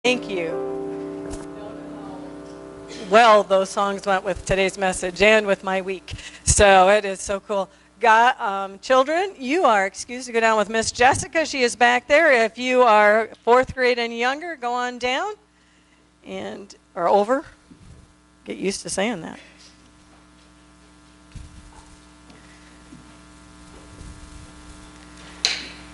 Thank you. Well, those songs went with today's message and with my week. So it is so cool. Children, you are excused to go down with Miss Jessica. She is back there. If you are fourth grade and younger, go on down or over. Get used to saying that.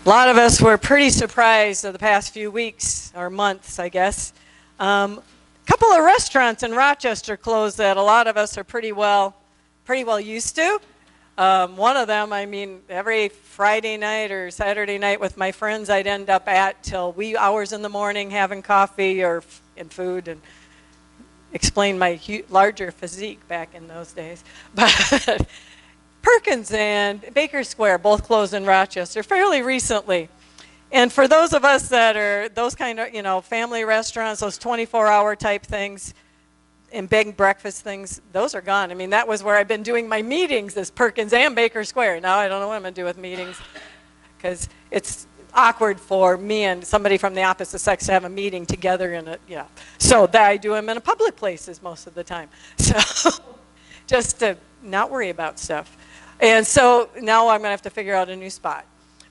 A lot of us were pretty surprised of the past few weeks, or months, I guess. A couple of restaurants in Rochester closed that a lot of us are pretty well used to. One of them, I mean, every Friday night or Saturday night with my friends, I'd end up at till wee hours in the morning having coffee and food and explain my larger physique back in those days. But Perkins and Baker Square both closed in Rochester fairly recently. And for those of us that are those kind of, family restaurants, those 24-hour type things and big breakfast things, those are gone. I mean, that was where I've been doing my meetings, is Perkins and Baker Square. Now I don't know what I'm going to do with meetings because it's awkward for me and somebody from the opposite sex to have a meeting together in a, So that I do them in a public places most of the time. So just to not worry about stuff. And so now I'm going to have to figure out a new spot.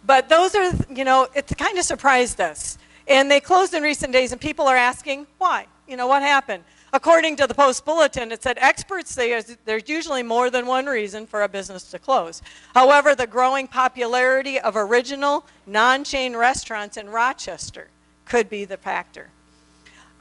But those are, it kind of surprised us. And they closed in recent days, and people are asking, why? What happened? According to the Post Bulletin, it said experts say there's usually more than one reason for a business to close. However, the growing popularity of original, non-chain restaurants in Rochester could be the factor.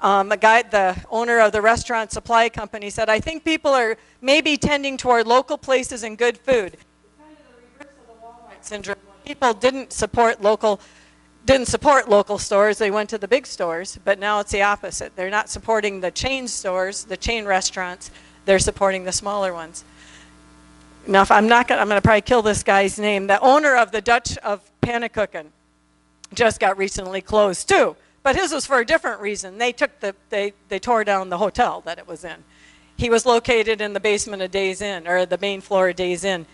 The owner of the restaurant supply company said, I think people are maybe tending toward local places and good food. It's kind of the reverse of the Walmart syndrome. People didn't support local stores. They went to the big stores, but now it's the opposite. They're not supporting the chain stores, the chain restaurants. They're supporting the smaller ones. Now, I'm going to probably kill this guy's name. The owner of the Dutch of Pannenkoeken just got recently closed too. But his was for a different reason. They tore down the hotel that it was in. He was located in the basement of Days Inn, or the main floor of Days Inn.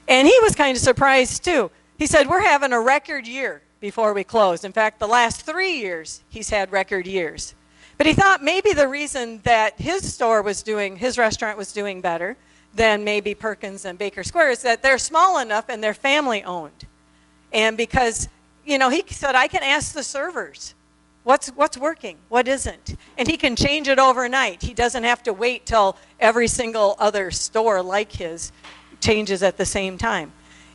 And he was kind of surprised too. He said, we're having a record year before we closed. In fact, the last 3 years, he's had record years. But he thought maybe the reason that his restaurant was doing better than maybe Perkins and Baker Square is that they're small enough and they're family owned. And because, he said, I can ask the servers, what's working, what isn't? And he can change it overnight. He doesn't have to wait till every single other store like his changes at the same time.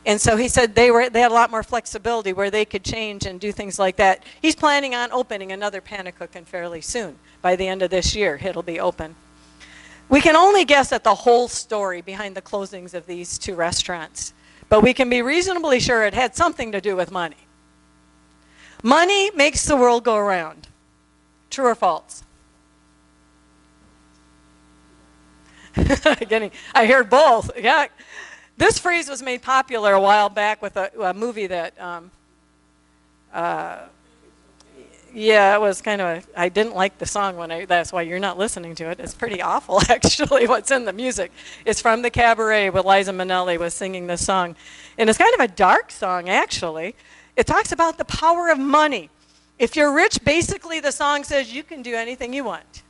And so he said they had a lot more flexibility where they could change and do things like that. He's planning on opening another Pannenkoeken fairly soon. By the end of this year, it'll be open. We can only guess at the whole story behind the closings of these two restaurants, but we can be reasonably sure it had something to do with money. Money makes the world go around. True or false? I heard both. Yeah. This phrase was made popular a while back with a movie that, it was kind of, I didn't like the song that's why you're not listening to it. It's pretty awful, actually, what's in the music. It's from the Cabaret with Liza Minnelli was singing this song. And it's kind of a dark song, actually. It talks about the power of money. If you're rich, basically the song says you can do anything you want.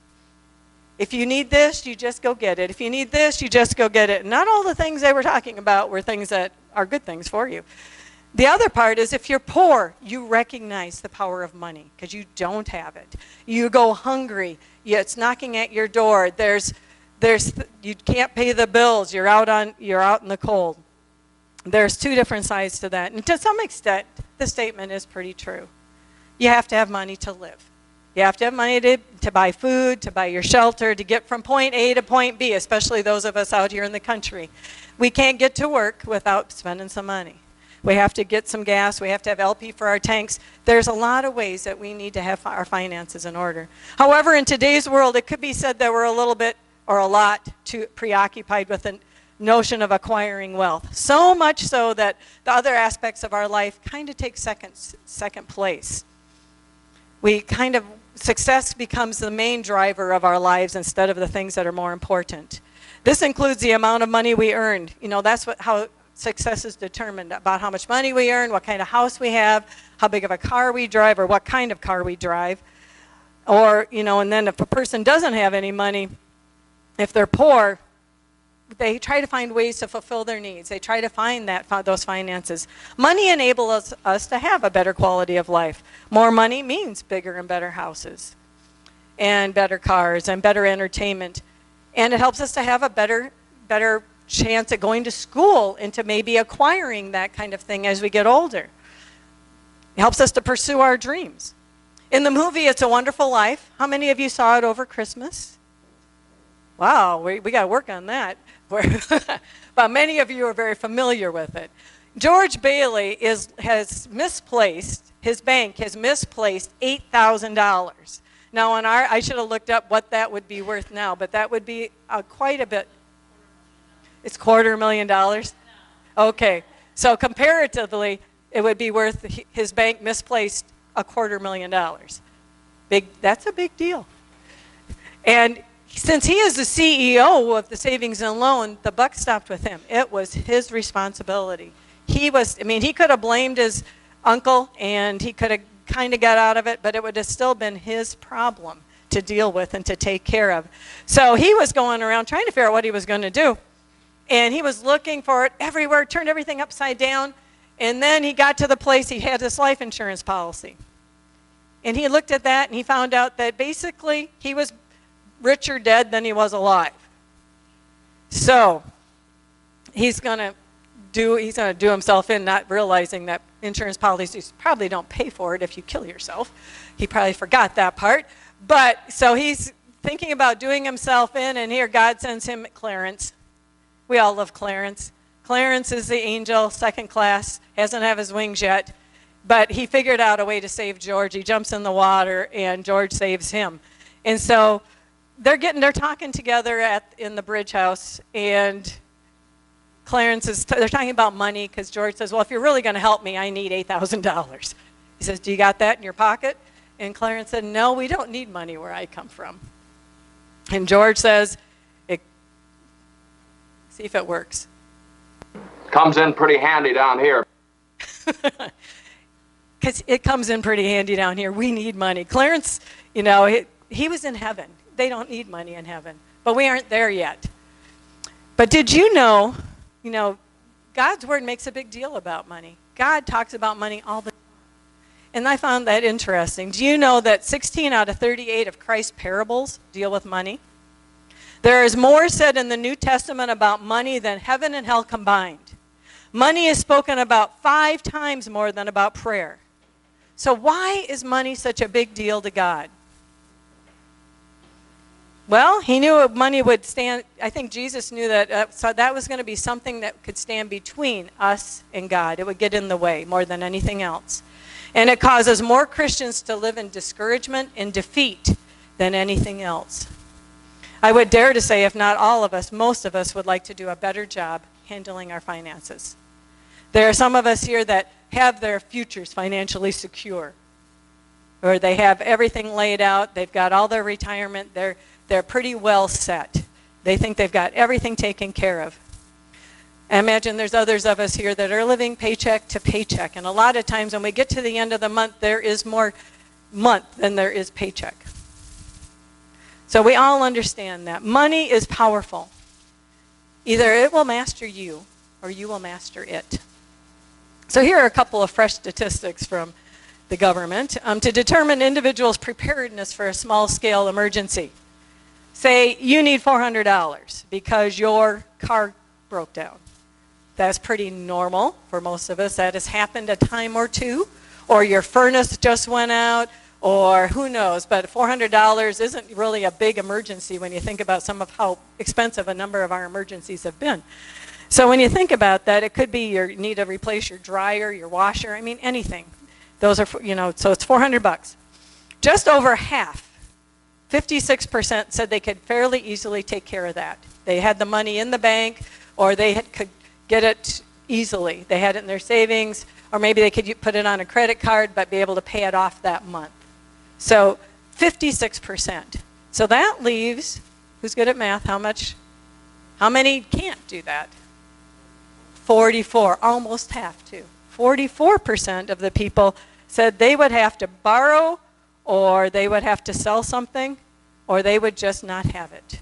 If you need this, you just go get it. If you need this, you just go get it. Not all the things they were talking about were things that are good things for you. The other part is if you're poor, you recognize the power of money because you don't have it. You go hungry. It's knocking at your door. You can't pay the bills. You're out in the cold. There's two different sides to that. And to some extent, the statement is pretty true. You have to have money to live. You have to have money to buy food, to buy your shelter, to get from point A to point B, especially those of us out here in the country. We can't get to work without spending some money. We have to get some gas. We have to have LP for our tanks. There's a lot of ways that we need to have our finances in order. However, in today's world, it could be said that we're a little bit or a lot too preoccupied with the notion of acquiring wealth. So much so that the other aspects of our life kind of take second place. Success becomes the main driver of our lives instead of the things that are more important. This includes the amount of money we earned. That's how success is determined, about how much money we earn, what kind of house we have, how big of a car we drive, or what kind of car we drive. Or, and then if a person doesn't have any money, if they're poor, they try to find ways to fulfill their needs. They try to find those finances. Money enables us to have a better quality of life. More money means bigger and better houses, and better cars, and better entertainment. And it helps us to have a better chance at going to school and to maybe acquiring that kind of thing as we get older. It helps us to pursue our dreams. In the movie It's a Wonderful Life, how many of you saw it over Christmas? Wow, we got to work on that. But many of you are very familiar with it. George Bailey has misplaced, his bank has misplaced $8,000. Now, I should have looked up what that would be worth now, but that would be quite a bit. It's $250,000? Okay, so comparatively, it would be worth, his bank misplaced $250,000. That's a big deal. And since he is the CEO of the Savings and Loan, the buck stopped with him. It was his responsibility. He could have blamed his uncle and he could have kind of got out of it, but it would have still been his problem to deal with and to take care of. So he was going around trying to figure out what he was going to do. And he was looking for it everywhere, turned everything upside down. And then he got to the place he had this life insurance policy. And he looked at that and he found out that basically he was richer dead than he was alive. So he's going to do himself in, not realizing that insurance policies probably don't pay for it if you kill yourself. He probably forgot that part. But so he's thinking about doing himself in, and here God sends him Clarence. We all love Clarence. Clarence is the angel, second class, hasn't have his wings yet, but he figured out a way to save George. He jumps in the water, and George saves him. And so they're talking together in the bridge house, and Clarence they're talking about money, because George says, well, if you're really going to help me, I need $8,000. He says, do you got that in your pocket? And Clarence said, no, we don't need money where I come from. And George says, see if it works. Comes in pretty handy down here. Because it comes in pretty handy down here. We need money. Clarence, he was in heaven. They don't need money in heaven. But we aren't there yet. But did you know, God's word makes a big deal about money. God talks about money all the time. And I found that interesting. Do you know that 16 out of 38 of Christ's parables deal with money? There is more said in the New Testament about money than heaven and hell combined. Money is spoken about 5 times more than about prayer. So why is money such a big deal to God? Well, he knew money would stand. I think Jesus knew that, so that was going to be something that could stand between us and God. It would get in the way more than anything else. And it causes more Christians to live in discouragement and defeat than anything else. I would dare to say, if not all of us, most of us would like to do a better job handling our finances. There are some of us here that have their futures financially secure, or they have everything laid out. They've got all their retirement. They're pretty well set. They think they've got everything taken care of. I imagine there's others of us here that are living paycheck to paycheck. And a lot of times when we get to the end of the month, there is more month than there is paycheck. So we all understand that. Money is powerful. Either it will master you or you will master it. So here are a couple of fresh statistics from the government to determine individuals' preparedness for a small-scale emergency. Say you need $400 because your car broke down. That's pretty normal for most of us. That has happened a time or two. Or your furnace just went out, or who knows. But $400 isn't really a big emergency when you think about some of how expensive a number of our emergencies have been. So when you think about that, it could be you need to replace your dryer, your washer, anything. Those are, so it's $400. Just over half, 56% said they could fairly easily take care of that. They had the money in the bank, or they could get it easily. They had it in their savings, or maybe they could put it on a credit card but be able to pay it off that month. So 56%. So that leaves, who's good at math, how many can't do that? 44, almost half too. 44% of the people said they would have to borrow or they would have to sell something, or they would just not have it.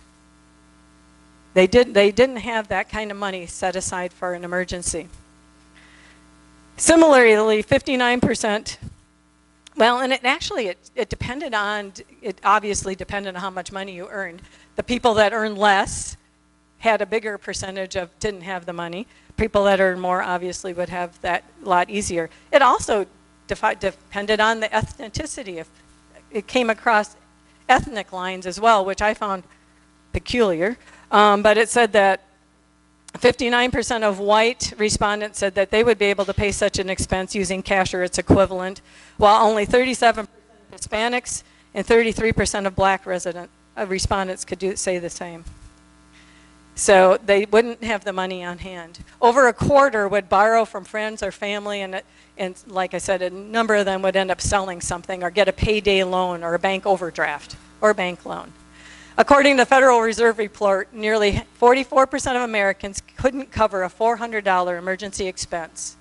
They didn't have that kind of money set aside for an emergency. Similarly, 59%, well, and it depended on, it obviously depended on how much money you earned. The people that earned less had a bigger percentage of didn't have the money. People that earned more obviously would have that a lot easier. It also depended on the ethnicity. If it came across ethnic lines as well, which I found peculiar. But it said that 59% of white respondents said that they would be able to pay such an expense using cash or its equivalent, while only 37% of Hispanics and 33% of black respondents could say the same. So they wouldn't have the money on hand. Over a quarter would borrow from friends or family, and like I said, a number of them would end up selling something or get a payday loan or a bank overdraft or a bank loan. According to the Federal Reserve report, nearly 44% of Americans couldn't cover a $400 emergency expense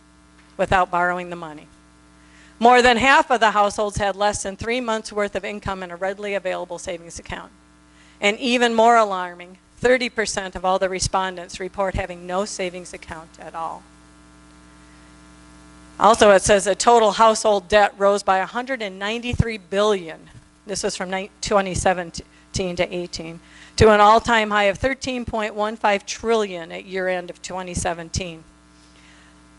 without borrowing the money. More than half of the households had less than 3 months' worth of income in a readily available savings account. And even more alarming, 30% of all the respondents report having no savings account at all. Also, it says that total household debt rose by $193 billion. This was from 2017 to 18, to an all-time high of $13.15 trillion at year-end of 2017.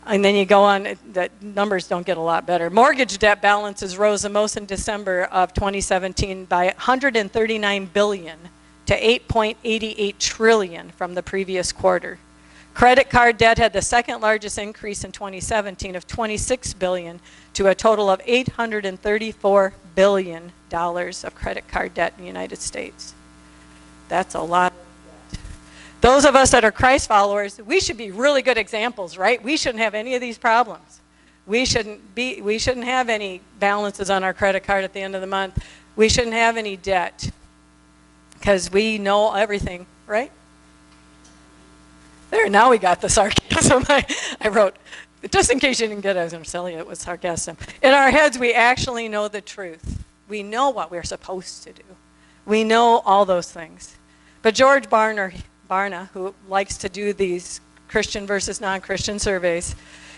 And then you go on, the numbers don't get a lot better. Mortgage debt balances rose the most in December of 2017 by $139 billion to $8.88 trillion from the previous quarter. Credit card debt had the second largest increase in 2017 of $26 billion to a total of $834 billion of credit card debt in the United States. That's a lot of debt. Those of us that are Christ followers, we should be really good examples, right? We shouldn't have any of these problems. We shouldn't have any balances on our credit card at the end of the month. We shouldn't have any debt because we know everything, right? There, now we got the sarcasm. I wrote, just in case you didn't get it, I was going to tell you it was sarcasm. In our heads, we actually know the truth. We know what we're supposed to do. We know all those things. But George Barna, who likes to do these Christian versus non-Christian surveys,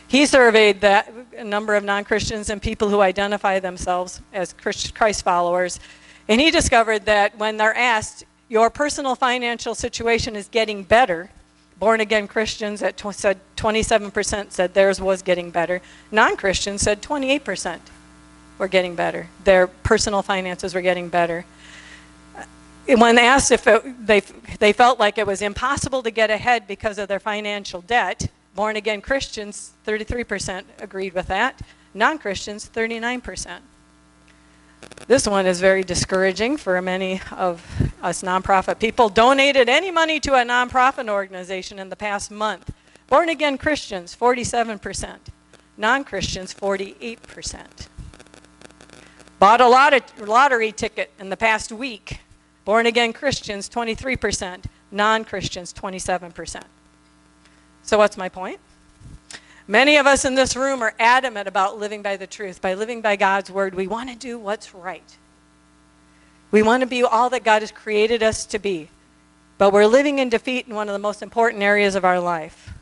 he surveyed a number of non-Christians and people who identify themselves as Christ followers, and he discovered that when they're asked, your personal financial situation is getting better, born-again Christians said 27% said theirs was getting better. Non-Christians said 28% were getting better. Their personal finances were getting better. When asked if they felt like it was impossible to get ahead because of their financial debt, born-again Christians, 33% agreed with that. Non-Christians, 39%. This one is very discouraging for many of us nonprofit people. Donated any money to a nonprofit organization in the past month. Born-again Christians, 47%. Non-Christians, 48%. Bought a lottery ticket in the past week. Born-again Christians, 23%. Non-Christians, 27%. So what's my point? Many of us in this room are adamant about living by the truth. By living by God's word, we want to do what's right. We want to be all that God has created us to be. But we're living in defeat in one of the most important areas of our life.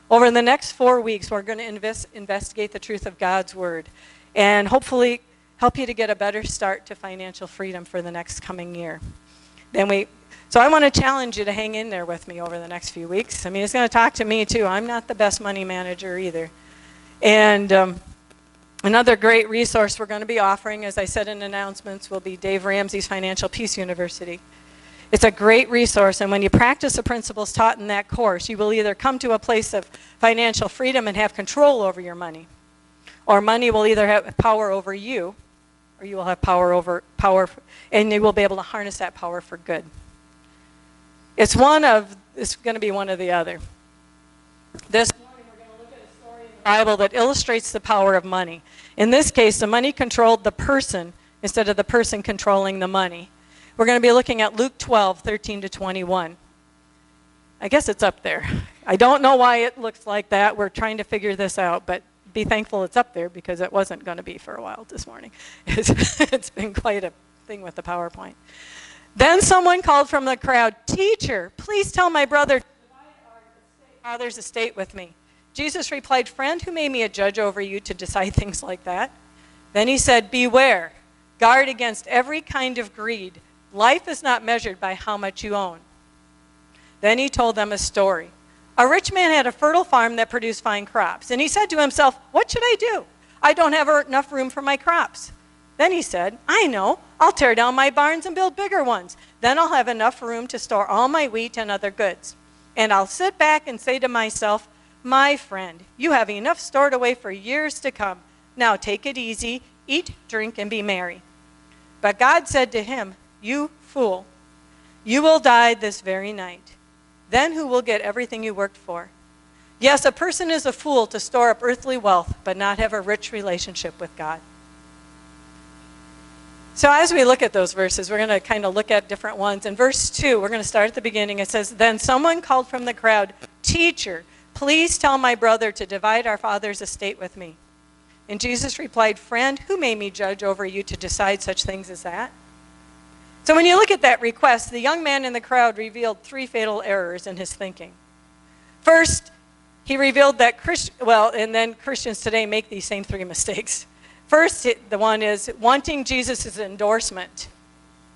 Over the next 4 weeks, we're going to investigate the truth of God's word and hopefully help you to get a better start to financial freedom for the next coming year. So I want to challenge you to hang in there with me over the next few weeks. I mean, it's going to talk to me too. I'm not the best money manager either. And another great resource we're going to be offering, as I said in announcements, will be Dave Ramsey's Financial Peace University. It's a great resource, and when you practice the principles taught in that course, you will either come to a place of financial freedom and have control over your money, or money will either have power over you, or you will have power, and you will be able to harness that power for good. It's going to be one or the other. This morning we're going to look at a story in the Bible that illustrates the power of money. In this case, the money controlled the person instead of the person controlling the money. We're going to be looking at Luke 12, 13 to 21. I guess it's up there. I don't know why it looks like that. We're trying to figure this out, but be thankful it's up there because it wasn't going to be for a while this morning. It's been quite a thing with the PowerPoint. Then someone called from the crowd, "Teacher, please tell my brother to divide our father's estate with me." Jesus replied, "Friend, who made me a judge over you to decide things like that?" Then he said, "Beware, guard against every kind of greed. Life is not measured by how much you own." Then he told them a story. A rich man had a fertile farm that produced fine crops, and he said to himself, "What should I do? I don't have enough room for my crops." Then he said, "I know, I'll tear down my barns and build bigger ones. Then I'll have enough room to store all my wheat and other goods. And I'll sit back and say to myself, 'My friend, you have enough stored away for years to come. Now take it easy, eat, drink, and be merry.' But God said to him, 'You fool, you will die this very night. Then who will get everything you worked for?' Yes, a person is a fool to store up earthly wealth, but not have a rich relationship with God." So as we look at those verses, we're going to kind of look at different ones. In verse 2, we're going to start at the beginning. It says, "Then someone called from the crowd, 'Teacher, please tell my brother to divide our father's estate with me.' And Jesus replied, 'Friend, who made me judge over you to decide such things as that?'" So when you look at that request, the young man in the crowd revealed 3 fatal errors in his thinking. First, he revealed that Christians today make these same 3 mistakes. First, the one is wanting Jesus' endorsement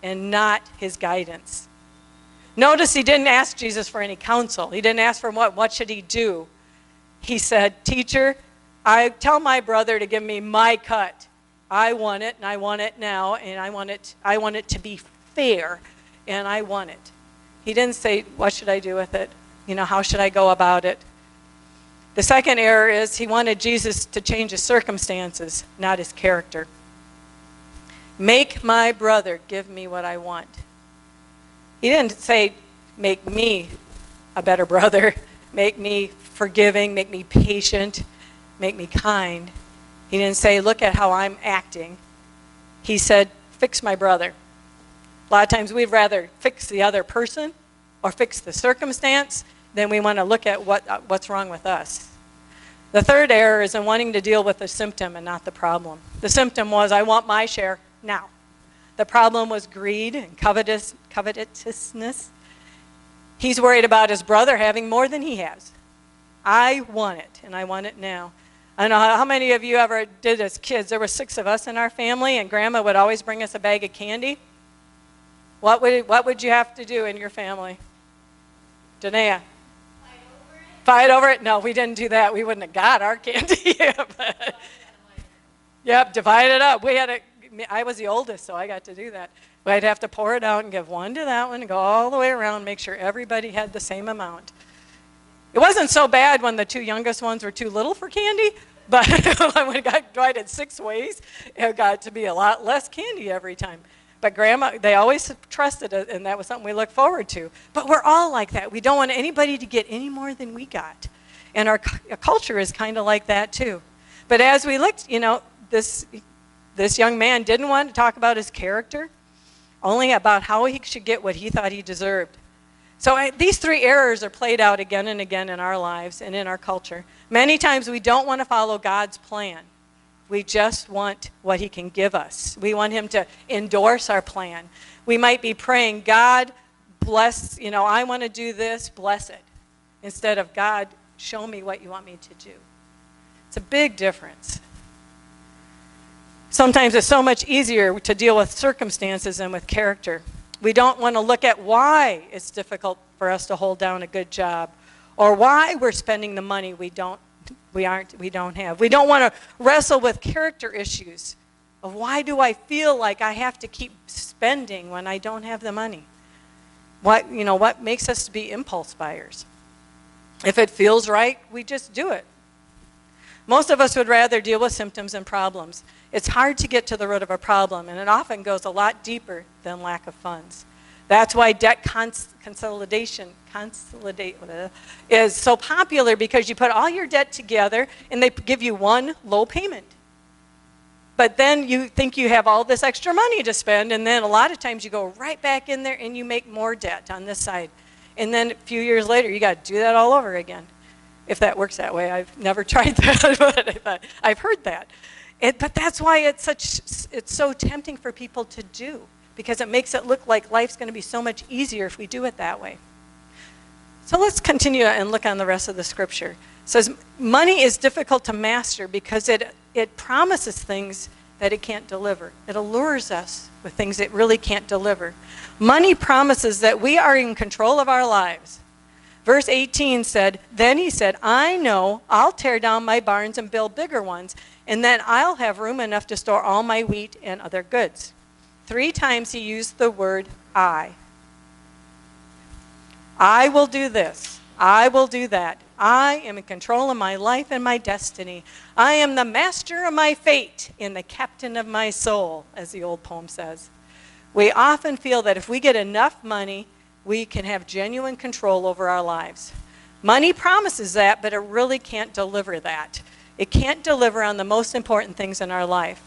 and not his guidance. Notice he didn't ask Jesus for any counsel. He didn't ask for what should he do. He said, "Teacher, I tell my brother to give me my cut. I want it, and I want it now, and I want it to be fair, and I want it." He didn't say, "What should I do with it? How should I go about it?" The second error is he wanted Jesus to change his circumstances, not his character. "Make my brother give me what I want." He didn't say, "Make me a better brother, make me forgiving, make me patient, make me kind." He didn't say, "Look at how I'm acting." He said, "Fix my brother." A lot of times we'd rather fix the other person or fix the circumstance than we want to look at what's wrong with us. The third error is in wanting to deal with the symptom and not the problem. The symptom was, I want my share now. The problem was greed and covetousness. He's worried about his brother having more than he has. I want it, and I want it now. I don't know how many of you ever did as kids. There were 6 of us in our family, and Grandma would always bring us a bag of candy. What would you have to do in your family? Danae? Fight over it? No, we didn't do that. We wouldn't have got our candy. Yep, divide it up. I was the oldest, so I got to do that. I'd have to pour it out and give one to that one and go all the way around, make sure everybody had the same amount. It wasn't so bad when the 2 youngest ones were too little for candy, but when it got divided 6 ways, it got to be a lot less candy every time. But Grandma, they always trusted it, and that was something we looked forward to. But we're all like that. We don't want anybody to get any more than we got. And our culture is kind of like that too. But as we looked, this young man didn't want to talk about his character, only about how he should get what he thought he deserved. So these 3 errors are played out again and again in our lives and in our culture. Many times we don't want to follow God's plan. We just want what he can give us. We want him to endorse our plan. We might be praying, "God, bless, I want to do this, bless it." Instead of, "God, show me what you want me to do." It's a big difference. Sometimes it's so much easier to deal with circumstances than with character. We don't want to look at why it's difficult for us to hold down a good job, or why we're spending the money we don't have. We don't want to wrestle with character issues of why do I feel like I have to keep spending when I don't have the money? What makes us be impulse buyers? If it feels right, we just do it. Most of us would rather deal with symptoms and problems. It's hard to get to the root of a problem, and it often goes a lot deeper than lack of funds. That's why debt consolidation is so popular, because you put all your debt together and they give you one low payment. But then you think you have all this extra money to spend, and then a lot of times you go right back in there and you make more debt on this side. And then a few years later, you got to do that all over again. if that works that way. I've never tried that, but I've heard that. But that's why it's so tempting for people to do, because it makes it look like life's going to be so much easier if we do it that way. So let's continue and look on the rest of the scripture. It says, money is difficult to master because it promises things that it can't deliver. It allures us with things it really can't deliver. Money promises that we are in control of our lives. Verse 18 said, then he said, I know I'll tear down my barns and build bigger ones, and then I'll have room enough to store all my wheat and other goods. 3 times he used the word I. I will do this. I will do that. I am in control of my life and my destiny. I am the master of my fate and the captain of my soul, as the old poem says. We often feel that if we get enough money, we can have genuine control over our lives. Money promises that, but it really can't deliver that. It can't deliver on the most important things in our life.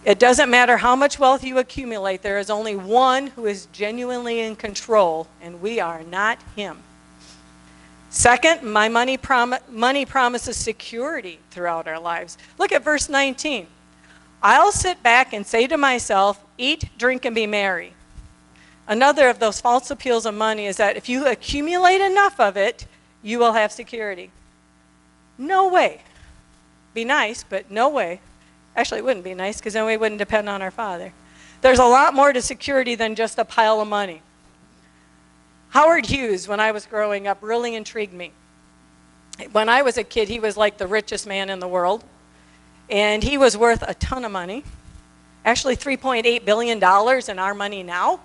It doesn't matter how much wealth you accumulate, there is only one who is genuinely in control, and we are not him. Second, money promises security throughout our lives. Look at verse 19. I'll sit back and say to myself, eat, drink, and be merry. Another of those false appeals of money is that if you accumulate enough of it, you will have security. No way. Be nice, but no way. Actually, it wouldn't be nice because then we wouldn't depend on our Father. There's a lot more to security than just a pile of money. Howard Hughes, when I was growing up, really intrigued me. When I was a kid, he was like the richest man in the world. And he was worth a ton of money. Actually, $3.8 billion in our money now.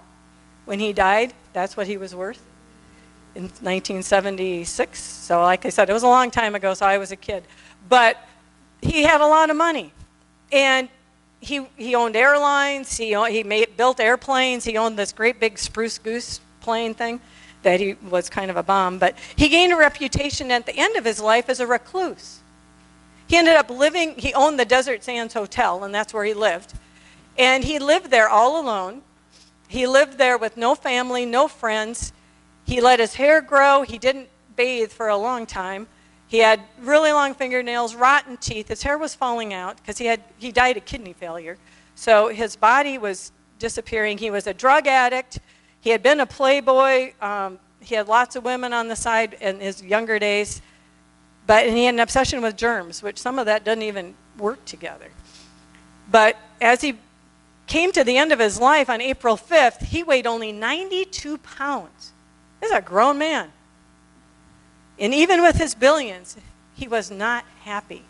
When he died, that's what he was worth in 1976. So like I said, it was a long time ago, so I was a kid. But he had a lot of money. And he owned airlines, he built airplanes, he owned this great big Spruce Goose plane thing that he was kind of a bomb. But he gained a reputation at the end of his life as a recluse. He ended up he owned the Desert Sands Hotel, and that's where he lived. And he lived there all alone. He lived there with no family, no friends. He let his hair grow. He didn't bathe for a long time. He had really long fingernails, rotten teeth. His hair was falling out because he died of kidney failure. So his body was disappearing. He was a drug addict. He had been a playboy. He had lots of women on the side in his younger days. And he had an obsession with germs, which some of that doesn't even work together. But as he came to the end of his life on April 5th, he weighed only 92 pounds. This is a grown man. And even with his billions, he was not happy.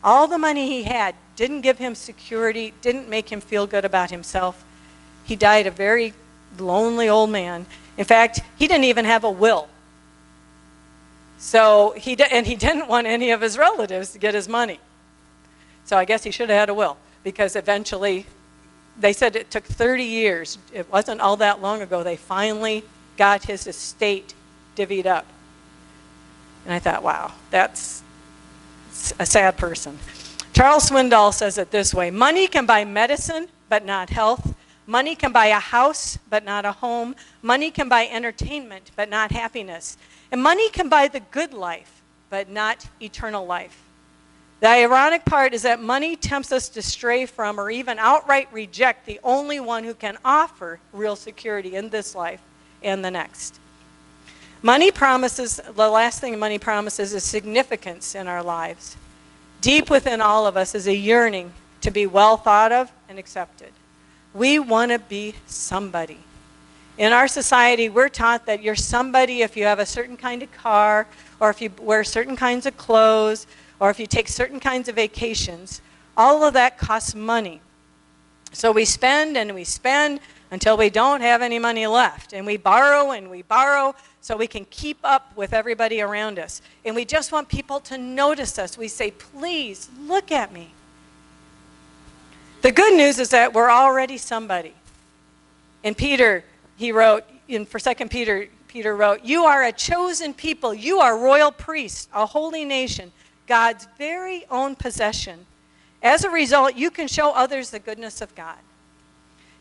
All the money he had didn't give him security, didn't make him feel good about himself. He died a very lonely old man. In fact, he didn't even have a will. So he didn't want any of his relatives to get his money. So I guess he should have had a will, because eventually, they said it took 30 years. It wasn't all that long ago. They finally got his estate divvied up. And I thought, wow, that's a sad person. Charles Swindoll says it this way: money can buy medicine, but not health. Money can buy a house, but not a home. Money can buy entertainment, but not happiness. And money can buy the good life, but not eternal life. The ironic part is that money tempts us to stray from or even outright reject the only one who can offer real security in this life and the next. Money promises, the last thing money promises is significance in our lives. Deep within all of us is a yearning to be well thought of and accepted. We want to be somebody. In our society, we're taught that you're somebody if you have a certain kind of car, or if you wear certain kinds of clothes, or if you take certain kinds of vacations. All of that costs money. So we spend and we spend until we don't have any money left. And we borrow so we can keep up with everybody around us. And we just want people to notice us. We say, please, look at me. The good news is that we're already somebody. And Peter, he wrote, for 2 Peter wrote, you are a chosen people. You are royal priests, a holy nation, God's very own possession. As a result, you can show others the goodness of God.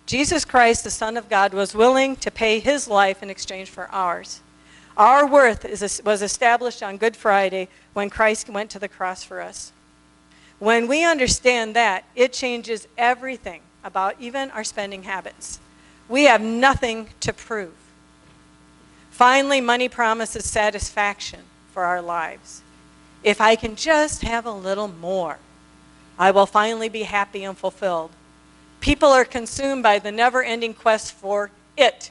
Jesus Christ, the Son of God, was willing to pay his life in exchange for ours. Our worth was established on Good Friday when Christ went to the cross for us. When we understand that, it changes everything about even our spending habits. We have nothing to prove. Finally, money promises satisfaction for our lives. If I can just have a little more, I will finally be happy and fulfilled. People are consumed by the never-ending quest for it.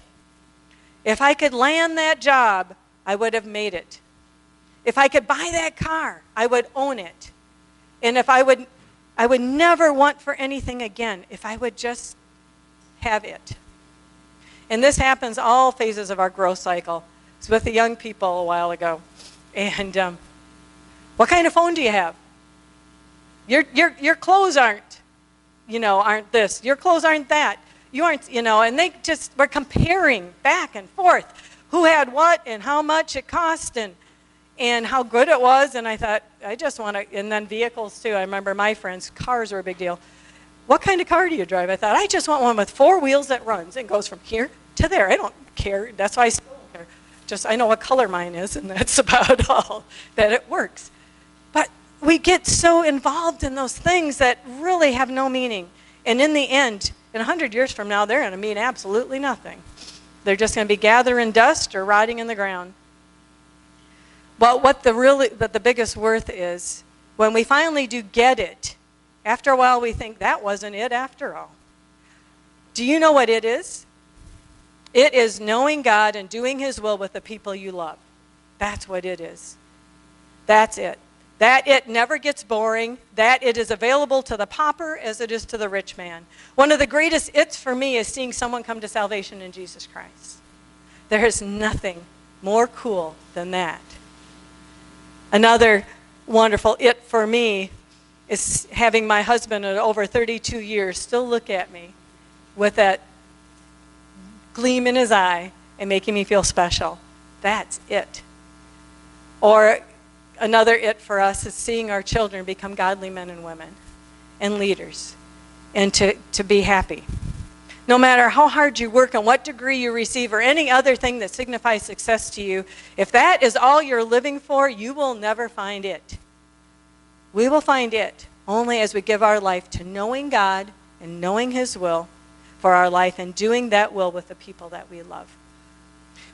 If I could land that job, I would have made it. If I could buy that car, I would own it. And if I would never want for anything again if I would just have it. And this happens all phases of our growth cycle. I was with the young people a while ago. And what kind of phone do you have? Your clothes aren't this. Your clothes aren't that. You aren't, and they just were comparing back and forth who had what and how much it cost and how good it was. And I thought, I just want to, and then vehicles too. I remember my friends, cars were a big deal. What kind of car do you drive? I thought, I just want one with 4 wheels that runs and goes from here to there. I don't care. That's why I still don't care. Just, I know what color mine is, and that's about all, that it works. But we get so involved in those things that really have no meaning. And in the end, in 100 years from now, they're going to mean absolutely nothing. They're just going to be gathering dust or rotting in the ground. But what the biggest worth is, when we finally do get it, after a while we think that wasn't it after all. Do you know what it is? It is knowing God and doing His will with the people you love. That's what it is. That's it. That it never gets boring. That it is available to the pauper as it is to the rich man. One of the greatest it's for me is seeing someone come to salvation in Jesus Christ. There is nothing more cool than that. Another wonderful it for me is having my husband at over 32 years still look at me with that gleam in his eye and making me feel special. That's it. Or another it for us is seeing our children become godly men and women and leaders and to be happy. No matter how hard you work and what degree you receive or any other thing that signifies success to you, if that is all you're living for, you will never find it. We will find it only as we give our life to knowing God and knowing His will for our life and doing that will with the people that we love.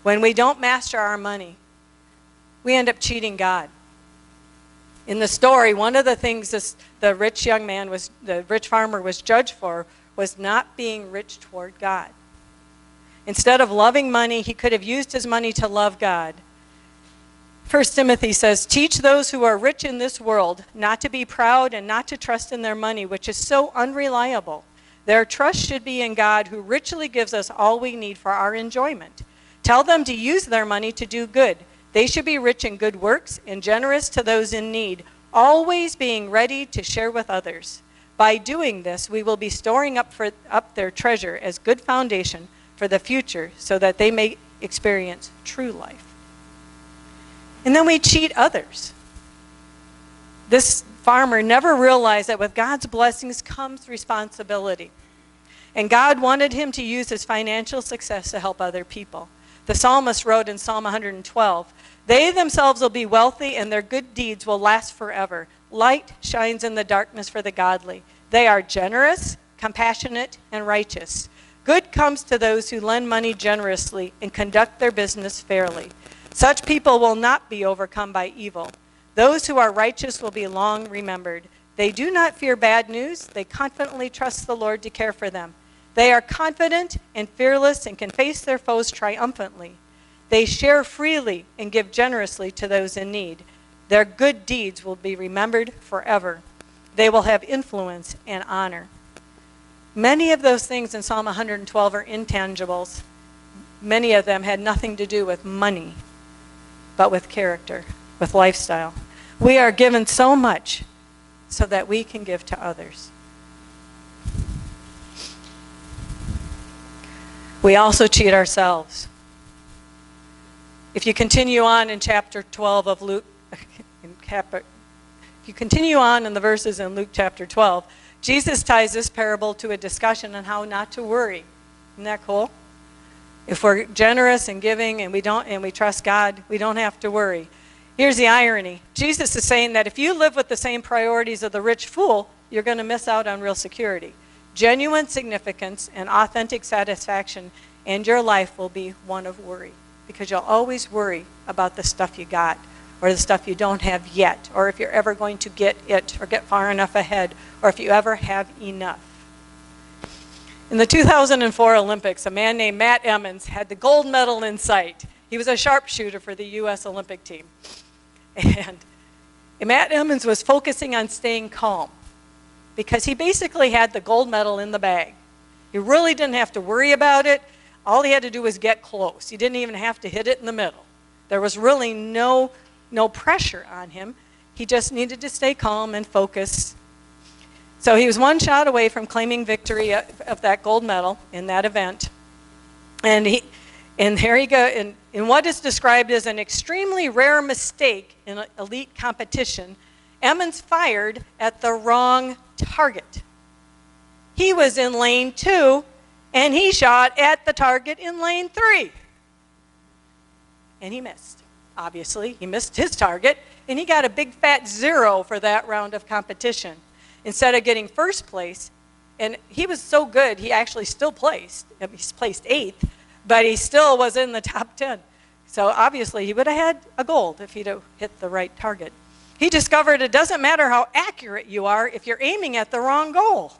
When we don't master our money, we end up cheating God. In the story, one of the things the rich farmer was judged for was not being rich toward God. Instead of loving money, he could have used his money to love God. 1 Timothy says, teach those who are rich in this world not to be proud and not to trust in their money, which is so unreliable. Their trust should be in God, who richly gives us all we need for our enjoyment. Tell them to use their money to do good. They should be rich in good works and generous to those in need, always being ready to share with others. By doing this, we will be storing up their treasure as good foundation for the future so that they may experience true life. And then we cheat others. This farmer never realized that with God's blessings comes responsibility. And God wanted him to use his financial success to help other people. The psalmist wrote in Psalm 112, they themselves will be wealthy and their good deeds will last forever. Light shines in the darkness for the godly. They are generous, compassionate, and righteous. Good comes to those who lend money generously and conduct their business fairly. Such people will not be overcome by evil. Those who are righteous will be long remembered. They do not fear bad news. They confidently trust the Lord to care for them. They are confident and fearless and can face their foes triumphantly. They share freely and give generously to those in need. Their good deeds will be remembered forever. They will have influence and honor. Many of those things in Psalm 112 are intangibles. Many of them had nothing to do with money, but with character, with lifestyle. We are given so much so that we can give to others. We also cheat ourselves. If you continue on in chapter 12 of Luke, if you continue on in the verses in Luke chapter 12, Jesus ties this parable to a discussion on how not to worry. Isn't that cool? If we're generous and giving and we trust God, we don't have to worry. Here's the irony. Jesus is saying that if you live with the same priorities of the rich fool, you're going to miss out on real security. Genuine significance and authentic satisfaction, and your life will be one of worry, because you'll always worry about the stuff you got or the stuff you don't have yet, or if you're ever going to get it or get far enough ahead, or if you ever have enough. In the 2004 Olympics, a man named Matt Emmons had the gold medal in sight. He was a sharpshooter for the U.S. Olympic team. And Matt Emmons was focusing on staying calm because he basically had the gold medal in the bag. He really didn't have to worry about it. All he had to do was get close. He didn't even have to hit it in the middle. There was really no pressure on him. He just needed to stay calm and focus. So he was one shot away from claiming victory of that gold medal in that event. And there he go. In what is described as an extremely rare mistake in an elite competition, Emmons fired at the wrong target. He was in lane 2, and he shot at the target in lane 3. And he missed. Obviously, he missed his target, and he got a big fat 0 for that round of competition. Instead of getting first place, and he was so good, he actually still placed. He's placed 8th, but he still was in the top 10. So obviously, he would have had a gold if he'd have hit the right target. He discovered it doesn't matter how accurate you are if you're aiming at the wrong goal.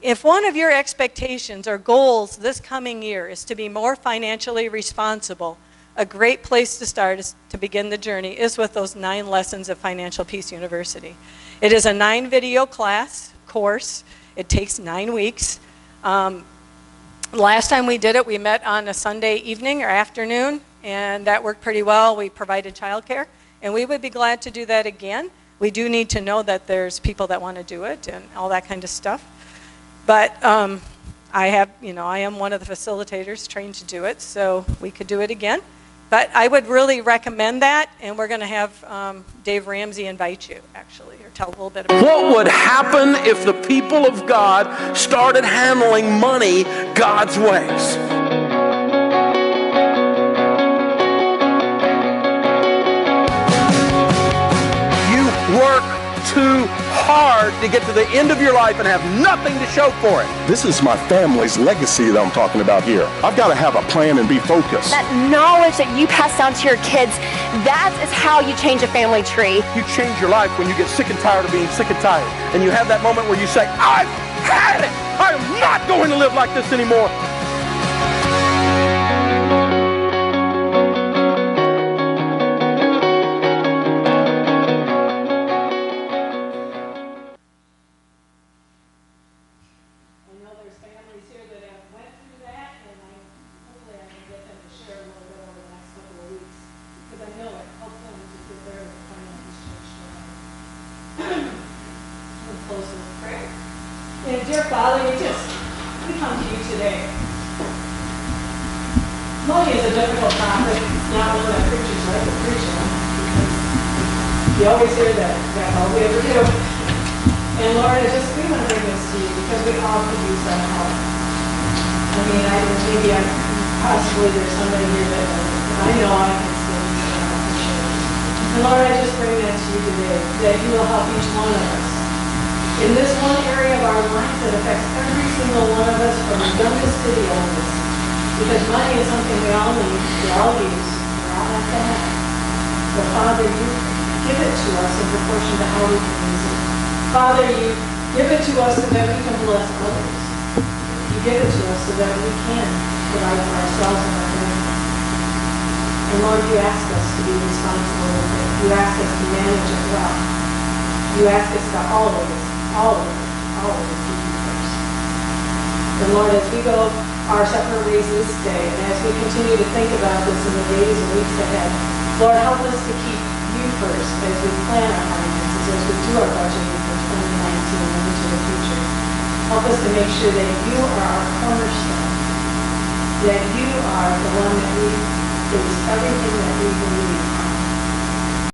If one of your expectations or goals this coming year is to be more financially responsible, a great place to start is to begin the journey is with those 9 lessons of Financial Peace University. It is a 9-video course. It takes 9 weeks. Last time we did it, we met on a Sunday evening or afternoon, and that worked pretty well. We provided childcare, and we would be glad to do that again. We do need to know that there's people that want to do it and all that kind of stuff. But I am one of the facilitators trained to do it, so we could do it again. But I would really recommend that, and we're going to have Dave Ramsey invite you, actually, or tell a little bit about it. What would happen if the people of God started handling money God's ways? You work too hard to get to the end of your life and have nothing to show for it. This is my family's legacy that I'm talking about here. I've got to have a plan and be focused. That knowledge that you pass down to your kids, that is how you change a family tree. You change your life when you get sick and tired of being sick and tired. And you have that moment where you say, I've had it. I am not going to live like this anymore. Dear Father, we come to you today. Money is a difficult topic. It's not one that preachers like to preach on, because you always hear that that's all we ever do. And Lord, we want to bring this to you because we all could use that help. I mean, possibly there's somebody here that I know I can still use that help for sure. And Lord, I just bring that to you today, that you will help each one of us in this one area of our life that affects every single one of us, from the youngest to the oldest. Because money is something we all need, we all use, we all have to have. But Father, you give it to us in proportion to how we can use it. Father, you give it to us so that we can bless others. You give it to us so that we can provide for ourselves and our families. And Lord, you ask us to be responsible with it. You ask us to manage it well. You ask us to always keep you first. And Lord, as we go our separate ways this day, and as we continue to think about this in the days and weeks ahead, Lord, help us to keep you first as we plan our finances, as we do our budgeting for 2019 and into the future. Help us to make sure that you are our cornerstone, that you are the one that we base everything that we believe on.